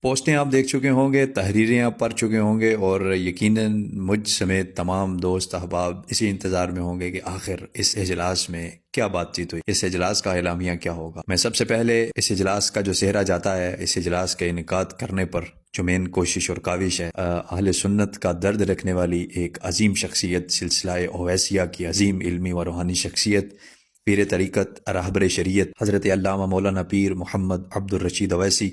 پوسٹیں آپ دیکھ چکے ہوں گے، تحریریں آپ پڑھ چکے ہوں گے، اور یقیناً مجھ سمیت تمام دوست احباب اسی انتظار میں ہوں گے کہ آخر اس اجلاس میں کیا بات چیت ہوئی، اس اجلاس کا اعلامیہ کیا ہوگا۔ میں سب سے پہلے اس اجلاس کا جو سہرا جاتا ہے، اس اجلاس کے انعقاد کرنے پر جو مین کوشش اور کاوش ہے، اہل سنت کا درد رکھنے والی ایک عظیم شخصیت، سلسلہ اویسیہ کی عظیم علمی و روحانی شخصیت، پیر طریقت رہبر شریعت حضرت علامہ مولانا پیر محمد عبد الرشید اویسی،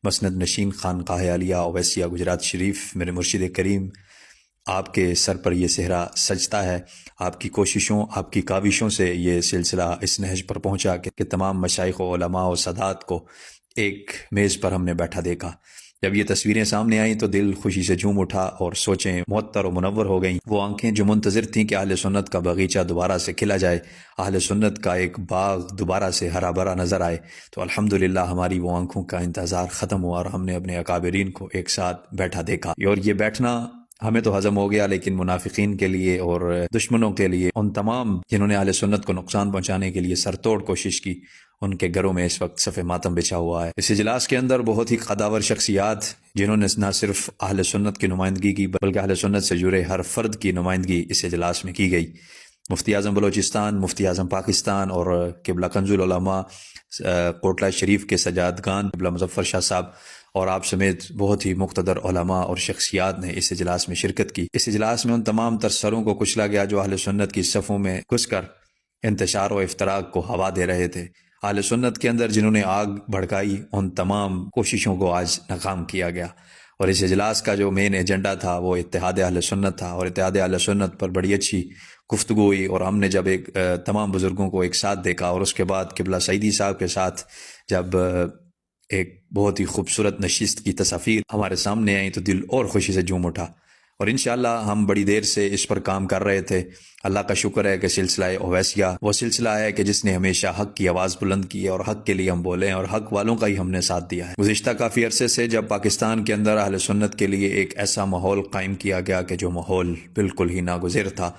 مسند نشین خانقاہ عالیہ اویسیہ گجرات شریف، میرے مرشد کریم، آپ کے سر پر یہ صحرا سجتا ہے۔ آپ کی کوششوں، آپ کی کاوشوں سے یہ سلسلہ اس نہج پر پہنچا کہ تمام مشائخ و علماء و سادات کو ایک میز پر ہم نے بیٹھا دیکھا۔ جب یہ تصویریں سامنے آئیں تو دل خوشی سے جھوم اٹھا اور سوچیں معطر و منور ہو گئیں۔ وہ آنکھیں جو منتظر تھیں کہ اہل سنت کا باغیچہ دوبارہ سے کھلا جائے، اہل سنت کا ایک باغ دوبارہ سے ہرا بھرا نظر آئے، تو الحمدللہ ہماری وہ آنکھوں کا انتظار ختم ہوا اور ہم نے اپنے اکابرین کو ایک ساتھ بیٹھا دیکھا۔ اور یہ بیٹھنا ہمیں تو ہضم ہو گیا، لیکن منافقین کے لیے اور دشمنوں کے لیے، ان تمام جنہوں نے اہل سنت کو نقصان پہنچانے کے لیے سر توڑ کوشش کی، ان کے گھروں میں اس وقت صف ماتم بچھا ہوا ہے۔ اس اجلاس کے اندر بہت ہی قداور شخصیات، جنہوں نے نہ صرف اہل سنت کی نمائندگی کی بلکہ اہل سنت سے جڑے ہر فرد کی نمائندگی اس اجلاس میں کی گئی۔ مفتی اعظم بلوچستان، مفتی اعظم پاکستان اور قبلہ کنز العلماء کوٹلہ شریف کے سجادگان قبلہ مظفر شاہ صاحب اور آپ سمیت بہت ہی مقتدر علماء اور شخصیات نے اس اجلاس میں شرکت کی۔ اس اجلاس میں ان تمام تر سروں کو کچلا گیا جو اہل سنت کی صفوں میں گھس کر انتشار و افتراق کو ہوا دے رہے تھے۔ اہل سنت کے اندر جنہوں نے آگ بھڑکائی، ان تمام کوششوں کو آج ناکام کیا گیا، اور اس اجلاس کا جو مین ایجنڈا تھا وہ اتحاد اہل سنت تھا، اور اتحاد اہل سنت پر بڑی اچھی گفتگو ہوئی، اور ہم نے جب ایک تمام بزرگوں کو ایک ساتھ دیکھا، اور اس کے بعد قبلہ سعیدی صاحب کے ساتھ جب ایک بہت ہی خوبصورت نشست کی تصاویر ہمارے سامنے آئیں تو دل اور خوشی سے جھوم اٹھا، اور انشاءاللہ ہم بڑی دیر سے اس پر کام کر رہے تھے۔ اللہ کا شکر ہے کہ سلسلہ اویسیہ وہ سلسلہ ہے کہ جس نے ہمیشہ حق کی آواز بلند کی ہے، اور حق کے لیے ہم بولیں اور حق والوں کا ہی ہم نے ساتھ دیا ہے۔ گزشتہ کافی عرصے سے جب پاکستان کے اندر اہل سنت کے لیے ایک ایسا ماحول قائم کیا گیا کہ جو ماحول بالکل ہی ناگزیر تھا،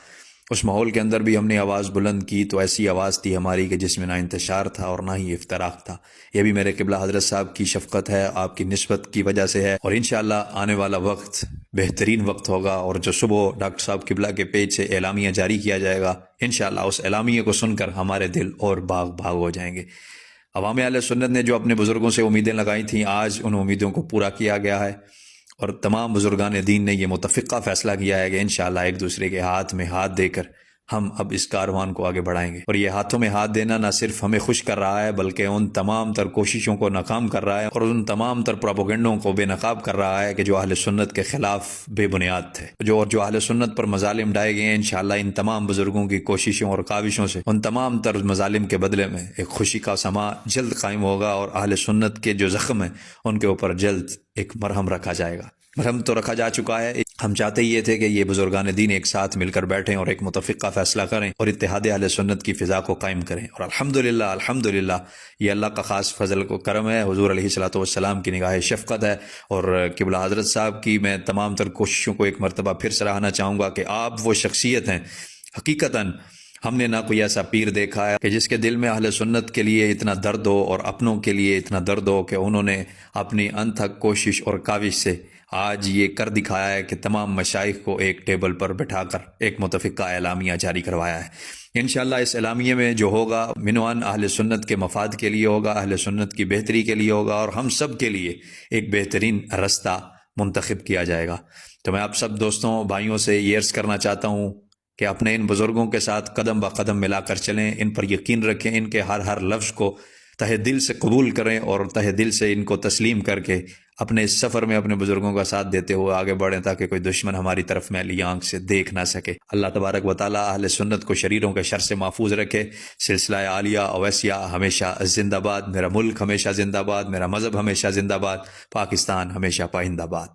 اس ماحول کے اندر بھی ہم نے آواز بلند کی تو ایسی آواز تھی ہماری کہ جس میں نہ انتشار تھا اور نہ ہی افتراق تھا۔ یہ بھی میرے قبلہ حضرت صاحب کی شفقت ہے، آپ کی نسبت کی وجہ سے ہے، اور انشاءاللہ آنے والا وقت بہترین وقت ہوگا، اور جو صبح ڈاکٹر صاحب قبلہ کے پیج سے اعلامیہ جاری کیا جائے گا، انشاءاللہ اس اعلامیہ کو سن کر ہمارے دل اور باغ باغ ہو جائیں گے۔ عوام اہل سنت نے جو اپنے بزرگوں سے امیدیں لگائی تھیں، آج ان امیدوں کو پورا کیا گیا ہے، اور تمام بزرگان دین نے یہ متفقہ فیصلہ کیا ہے کہ انشاءاللہ ایک دوسرے کے ہاتھ میں ہاتھ دے کر ہم اب اس کاروان کو آگے بڑھائیں گے، اور یہ ہاتھوں میں ہاتھ دینا نہ صرف ہمیں خوش کر رہا ہے بلکہ ان تمام تر کوششوں کو ناکام کر رہا ہے، اور ان تمام تر پروپیگنڈوں کو بے نقاب کر رہا ہے کہ جو اہل سنت کے خلاف بے بنیاد تھے، جو اہل سنت پر مظالم ڈھائے گئے ہیں۔ انشاءاللہ ان تمام بزرگوں کی کوششوں اور کاوشوں سے ان تمام تر مظالم کے بدلے میں ایک خوشی کا سما جلد قائم ہوگا، اور اہل سنت کے جو زخم ہیں ان کے اوپر جلد ایک مرہم رکھا جائے گا۔ مرہم تو رکھا جا چکا ہے، ہم چاہتے یہ تھے کہ یہ بزرگان دین ایک ساتھ مل کر بیٹھیں اور ایک متفقہ فیصلہ کریں اور اتحاد اہل سنت کی فضا کو قائم کریں، اور الحمدللہ یہ اللہ کا خاص فضل و کرم ہے، حضور علیہ الصلوۃ والسلام کی نگاہ شفقت ہے، اور قبلہ حضرت صاحب کی میں تمام تر کوششوں کو ایک مرتبہ پھر سراہنا چاہوں گا کہ آپ وہ شخصیت ہیں، حقیقتاً ہم نے نہ کوئی ایسا پیر دیکھا ہے کہ جس کے دل میں اہل سنت کے لیے اتنا درد ہو اور اپنوں کے لیے اتنا درد ہو کہ انہوں نے اپنی انتھک کوشش اور کاوش سے آج یہ کر دکھایا ہے کہ تمام مشائخ کو ایک ٹیبل پر بٹھا کر ایک متفقہ اعلامیہ جاری کروایا ہے۔ انشاءاللہ اس اعلامیہ میں جو ہوگا عنوان اہل سنت کے مفاد کے لیے ہوگا، اہل سنت کی بہتری کے لیے ہوگا، اور ہم سب کے لیے ایک بہترین رستہ منتخب کیا جائے گا۔ تو میں آپ سب دوستوں بھائیوں سے یہ عرض کرنا چاہتا ہوں کہ اپنے ان بزرگوں کے ساتھ قدم بہ قدم ملا کر چلیں، ان پر یقین رکھیں، ان کے ہر لفظ کو تہہ دل سے قبول کریں، اور تہہ دل سے ان کو تسلیم کر کے اپنے اس سفر میں اپنے بزرگوں کا ساتھ دیتے ہوئے آگے بڑھیں، تاکہ کوئی دشمن ہماری طرف میلی آنکھ سے دیکھ نہ سکے۔ اللہ تبارک و تعالیٰ اہل سنت کو شریروں کے شر سے محفوظ رکھے۔ سلسلہ عالیہ اویسیہ ہمیشہ زندہ باد، میرا ملک ہمیشہ زندہ باد، میرا مذہب ہمیشہ زندہ باد، پاکستان ہمیشہ پائندہ باد۔